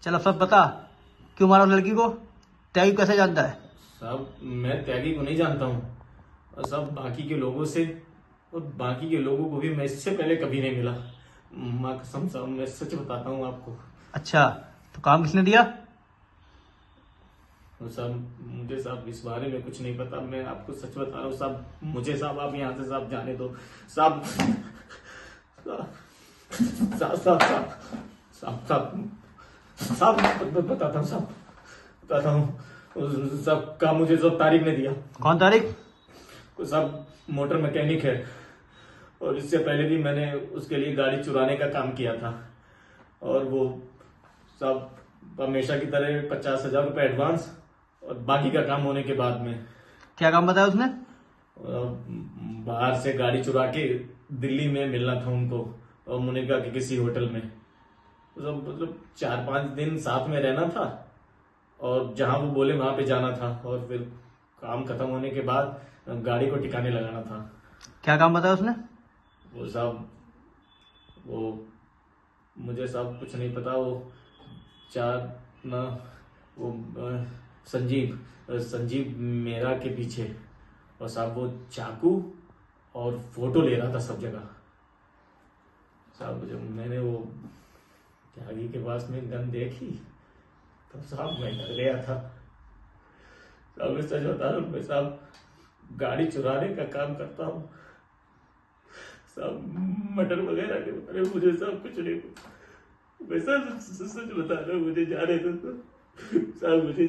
चल अब सब बता, क्यों मारा उस लड़की को? त्यागी कैसे जानता है? साहब मैं त्यागी को नहीं जानता हूँ, और सब बाकी के लोगों से, और बाकी के लोगों को भी मैं इससे पहले कभी नहीं मिला। माँ कसम साहब मैं सच बताता हूँ आपको। अच्छा, तो काम किसने दिया? और साहब मुझे साहब इस बारे में कुछ नहीं पता, मैं आपको सच बता रहा हूँ साहब। मुझे साहब आप यहाँ से साहब जाने दो साहब। साहब साहब साहब साहब साहब साहब बताता हूँ साहब, बताता हूँ साहब। काम मुझे जो तारीख ने दिया। कौन तारिक? साहब मोटर मैकेनिक है, और इससे पहले भी मैंने उसके लिए गाड़ी चुराने का काम किया था। और वो साहब हमेशा की तरह 50,000 रुपये एडवांस, और बाकी का काम होने के बाद में। क्या काम बताया उसने? बाहर से गाड़ी चुरा के दिल्ली में मिलना था उनको, और मुनिका के किसी होटल में। तो मतलब 4-5 दिन साथ में रहना था, और जहां वो बोले वहां पे जाना था, और फिर काम खत्म होने के बाद गाड़ी को ठिकाने लगाना था। क्या काम बताया उसने? वो साहब वो मुझे साहब कुछ नहीं पता। वो चार ना वो संजीव मेरा के पीछे, और साहब वो चाकू और फोटो ले रहा था सब जगह। साहब जब मैंने वो त्यागी के पास में गन देखी, तब साहब मैं डर गया था। साहब मैं सच बता रहा हूँ, मैं साहब गाड़ी चुराने का काम करता हूँ साहब। मटर वगैरह के बारे में मुझे साहब कुछ नहीं पता। मैं सच बता रहा हूँ, मुझे जाने दो साहब, मुझे